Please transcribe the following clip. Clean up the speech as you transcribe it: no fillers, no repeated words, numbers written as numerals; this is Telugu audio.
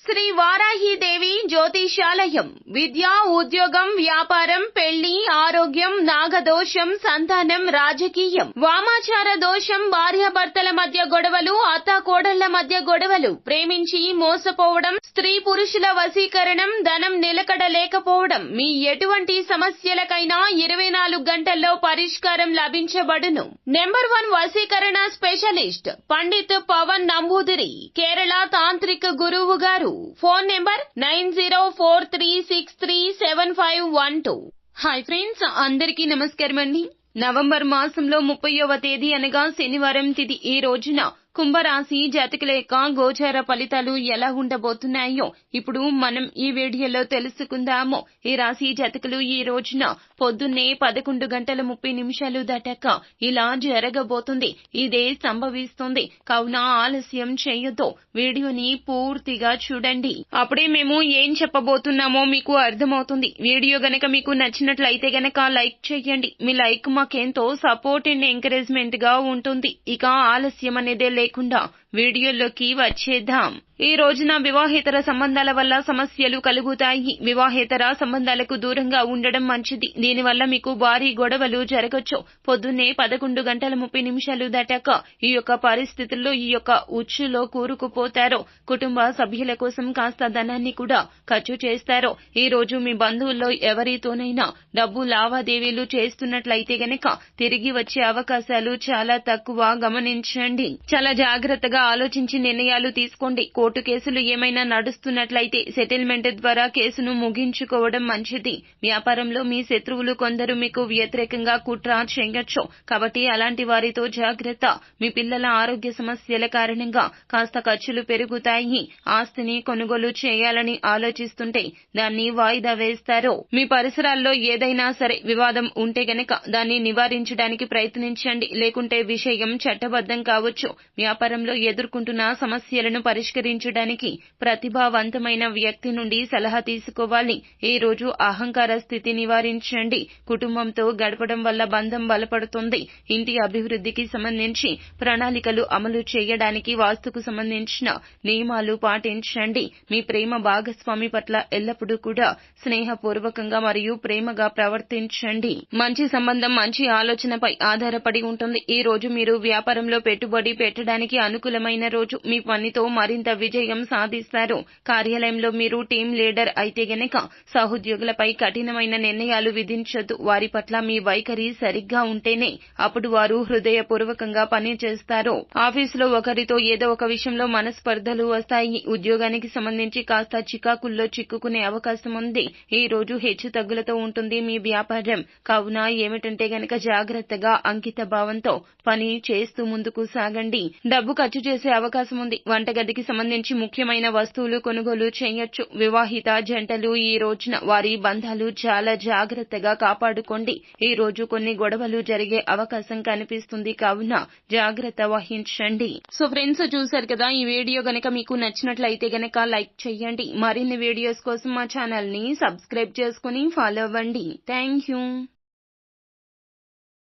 శ్రీ వారాహిదేవి జ్యోతిషాలయం విద్య, ఉద్యోగం, వ్యాపారం, పెళ్లి, ఆరోగ్యం, నాగదోషం, సంతానం, రాజకీయం, వామాచార దోషం, భార్యాభర్తల మధ్య గొడవలు, అత్తాకోడళ్ల మధ్య గొడవలు, ప్రేమించి మోసపోవడం, స్త్రీ పురుషుల వశీకరణం, ధనం నిలకడ లేకపోవడం, మీ ఎటువంటి సమస్యలకైనా 24 గంటల్లో పరిష్కారం లభించబడును. నెంబర్ 1 వశీకరణ స్పెషలిస్ట్ పండిత్ పవన్ నంబూదిరి, కేరళ తాంత్రిక గురువు గారు. Phone number 9043637512. హాయ్ ఫ్రెండ్స్, అందరికీ నమస్కారం అండి. నవంబర్ మాసంలో 30వ తేదీ అనగా శనివారం తిథి ఈ రోజున కుంభరాశి జాతకుల యొక్క గోచార ఫలితాలు ఎలా ఉండబోతున్నాయో ఇప్పుడు మనం ఈ వీడియోలో తెలుసుకుందాము. ఈ రాశి జాతకులు ఈ రోజున పొద్దున్నే 11:30 దాటాక ఇలా జరగబోతుంది. ఇదే సంభవిస్తుంది. కావున ఆలస్యం చేయొద్దు. వీడియోని పూర్తిగా చూడండి. అప్పుడే మేము ఏం చెప్పబోతున్నామో మీకు అర్థమవుతుంది. వీడియో గనక మీకు నచ్చినట్లయితే గనక లైక్ చేయండి. మీ లైక్ మాకెంతో సపోర్ట్ అండ్ ఎంకరేజ్మెంట్ గా ఉంటుంది. ఇక ఆలస్యం అనేదే లేకుండా వీడియోలోకి వచ్చేద్దాం. ఈ రోజున వివాహేతర సంబంధాల వల్ల సమస్యలు కలుగుతాయి. వివాహేతర సంబంధాలకు దూరంగా ఉండడం మంచిది. దీనివల్ల మీకు భారీ గొడవలు జరగచ్చు. పొద్దున్నే 11:30 దాటాక ఈ యొక్క పరిస్థితుల్లో ఈ యొక్క ఉచ్చులో కూరుకుపోతారు. కుటుంబ సభ్యుల కోసం కాస్త ధనాన్ని కూడా ఖర్చు చేస్తారు. ఈ రోజు మీ బంధువుల్లో ఎవరితోనైనా డబ్బు లావాదేవీలు చేస్తున్నట్లయితే గనక తిరిగి వచ్చే అవకాశాలు చాలా తక్కువ. గమనించండి. చాలా జాగ్రత్తగా ఆలోచించి నిర్ణయాలు తీసుకోండి. కోర్టు కేసులు ఏమైనా నడుస్తున్నట్లయితే సెటిల్మెంట్ ద్వారా కేసును ముగించుకోవడం మంచిది. వ్యాపారంలో మీ శత్రువులు కొందరు మీకు వ్యతిరేకంగా కుట్ర చేయొచ్చు. కాబట్టి అలాంటి వారితో జాగ్రత్త. మీ పిల్లల ఆరోగ్య సమస్యల కారణంగా కాస్త ఖర్చులు పెరుగుతాయి. ఆస్తిని కొనుగోలు చేయాలని ఆలోచిస్తుంటే దాన్ని వాయిదా వేస్తారు. మీ పరిసరాల్లో ఏదైనా సరే వివాదం ఉంటే గనక దాన్ని నివారించడానికి ప్రయత్నించండి. లేకుంటే విషయం చట్టబద్ధం కావచ్చు. వ్యాపారంలో ఎదుర్కొంటున్న సమస్యలను పరిష్కరించడానికి ప్రతిభావంతమైన వ్యక్తి నుండి సలహా తీసుకోవాలి. ఈ రోజు అహంకార స్థితి నివారించండి. కుటుంబంతో గడపడం వల్ల బంధం బలపడుతుంది. ఇంటి అభివృద్ధికి సంబంధించి ప్రణాళికలు అమలు చేయడానికి వాస్తుకు సంబంధించిన నియమాలు పాటించండి. మీ ప్రేమ భాగస్వామి పట్ల ఎల్లప్పుడూ కూడా స్నేహపూర్వకంగా మరియు ప్రేమగా ప్రవర్తించండి. మంచి సంబంధం మంచి ఆలోచనపై ఆధారపడి ఉంటుంది. ఈ రోజు మీరు వ్యాపారంలో పెట్టుబడి పెట్టడానికి అనుకూలమైన రోజు. మీ పనితో మరింత విజయం సాధిస్తారు. కార్యాలయంలో మీరు టీం లీడర్ అయితే గనక సహోద్యోగులపై కఠినమైన నిర్ణయాలు విధించొద్దు. వారి పట్ల మీ వైఖరి సరిగ్గా ఉంటేనే అప్పుడు వారు హృదయపూర్వకంగా పని చేస్తారు. ఆఫీసులో ఒకరితో ఏదో ఒక విషయంలో మనస్పర్ధలు వస్తాయి. ఉద్యోగానికి సంబంధించి కాస్త చికాకుల్లో చిక్కుకునే అవకాశం ఉంది. ఈ రోజు హెచ్చు తగ్గులతో ఉంటుంది మీ వ్యాపారం. కావున ఏమిటంటే గనక జాగ్రత్తగా అంకిత భావంతో పని చేస్తూ ముందుకు సాగండి. డబ్బు ఖర్చు చేసే అవకాశం ఉంది. వంటగదికి సంబంధించి ముఖ్యమైన వస్తువులు కొనుగోలు చేయొచ్చు. వివాహిత జంటలు ఈ రోజున వారి బంధాలు చాలా జాగ్రత్తగా కాపాడుకోండి. ఈ రోజు కొన్ని గొడవలు జరిగే అవకాశం కనిపిస్తుంది. కావున జాగ్రత్త వహించండి. సో ఫ్రెండ్స్, చూశారు కదా. ఈ వీడియో గనక మీకు నచ్చినట్లయితే గనక లైక్ చేయండి. మరిన్ని వీడియోస్ కోసం మా ఛానల్ ని సబ్స్క్రైబ్ చేసుకుని ఫాలో అవ్వండి. Thank you.